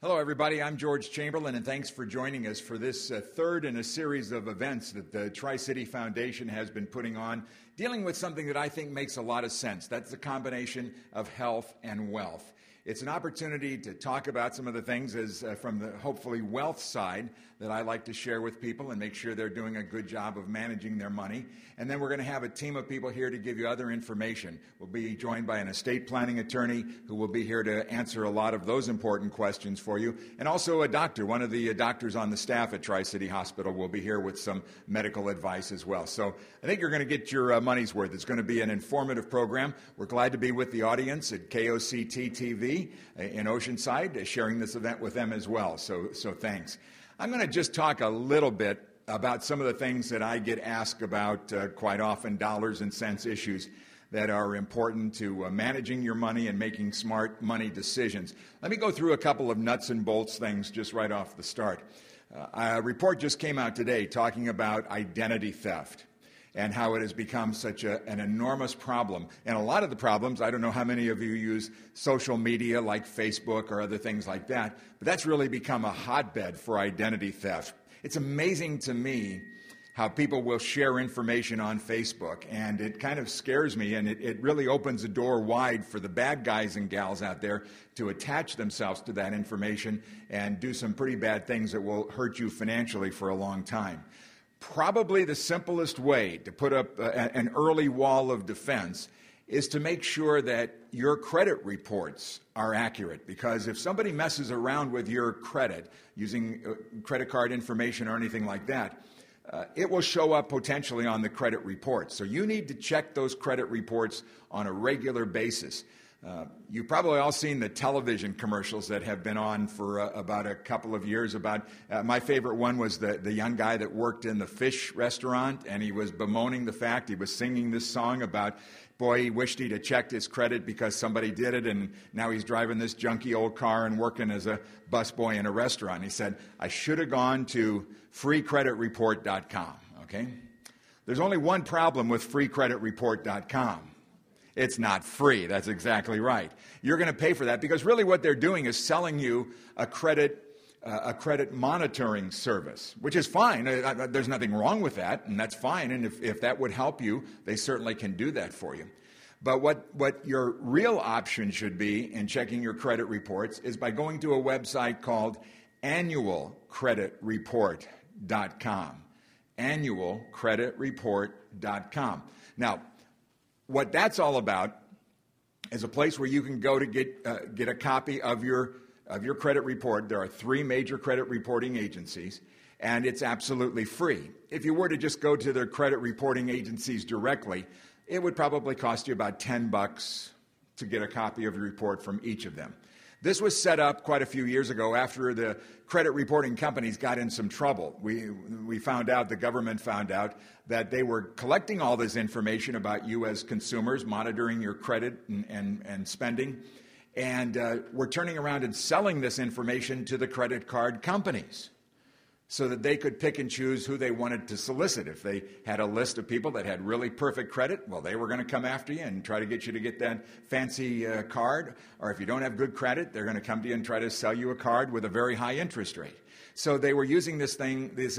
Hello, everybody. I'm George Chamberlin, and thanks for joining us for this third in a series of events that the Tri-City Foundation has been putting on, dealing with something that I think makes a lot of sense. That's the combination of health and wealth. It's an opportunity to talk about some of the things from the hopefully wealth side that I like to share with people and make sure they're doing a good job of managing their money. And then we're going to have a team of people here to give you other information. We'll be joined by an estate planning attorney who will be here to answer a lot of those important questions for you. And also a doctor. One of the doctors on the staff at Tri-City Hospital will be here with some medical advice as well. So I think you're going to get your money's worth. It's going to be an informative program. We're glad to be with the audience at KOCT TV in Oceanside, sharing this event with them as well. So thanks. I'm going to just talk a little bit about some of the things that I get asked about quite often, dollars and cents issues that are important to managing your money and making smart money decisions. Let me go through a couple of nuts and bolts things just right off the start. A report just came out today talking about identity theft and how it has become such an enormous problem. And a lot of the problems, I don't know how many of you use social media like Facebook or other things like that, but that's really become a hotbed for identity theft. It's amazing to me how people will share information on Facebook, and it kind of scares me, and it really opens the door wide for the bad guys and gals out there to attach themselves to that information and do some pretty bad things that will hurt you financially for a long time. Probably the simplest way to put up an early wall of defense is to make sure that your credit reports are accurate. Because if somebody messes around with your credit using credit card information or anything like that, it will show up potentially on the credit report. So you need to check those credit reports on a regular basis. You've probably all seen the television commercials that have been on for about a couple of years. My favorite one was the young guy that worked in the fish restaurant, and he was bemoaning the fact, he was singing this song about, boy, he wished he'd have checked his credit because somebody did it, and now he's driving this junky old car and working as a busboy in a restaurant. He said, I should have gone to freecreditreport.com, okay? There's only one problem with freecreditreport.com. It's not free. That's exactly right. You're going to pay for that because really what they're doing is selling you a credit monitoring service, which is fine. There's nothing wrong with that, and that's fine. And if that would help you, they certainly can do that for you. But what your real option should be in checking your credit reports is by going to a website called annualcreditreport.com. Annualcreditreport.com. Now, what that's all about is a place where you can go to get a copy of your credit report. There are 3 major credit reporting agencies, and it's absolutely free. If you were to just go to the credit reporting agencies directly, it would probably cost you about $10 to get a copy of your report from each of them. This was set up quite a few years ago after the credit reporting companies got in some trouble. We found out, the government found out, that they were collecting all this information about you as consumers, monitoring your credit and spending, and were turning around and selling this information to the credit card companies so that they could pick and choose who they wanted to solicit. If they had a list of people that had really perfect credit, well, they were going to come after you and try to get you to get that fancy card. Or if you don't have good credit, they're going to come to you and try to sell you a card with a very high interest rate. So they were using this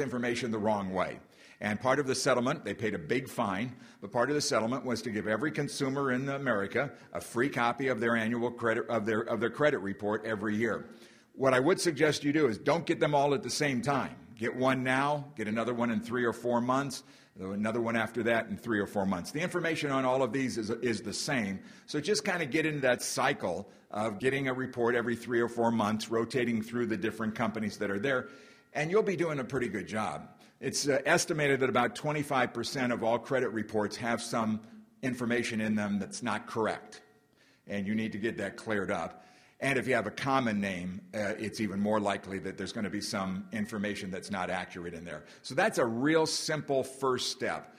information the wrong way. And part of the settlement, they paid a big fine, but part of the settlement was to give every consumer in America a free copy of their annual credit of their credit report every year. What I would suggest you do is don't get them all at the same time. Get one now, get another one in 3 or 4 months, another one after that in 3 or 4 months. The information on all of these is the same. So just kind of get into that cycle of getting a report every 3 or 4 months, rotating through the different companies that are there, and you'll be doing a pretty good job. It's estimated that about 25% of all credit reports have some information in them that's not correct, and you need to get that cleared up. And if you have a common name, it's even more likely that there's going to be some information that's not accurate in there. So that's a real simple first step.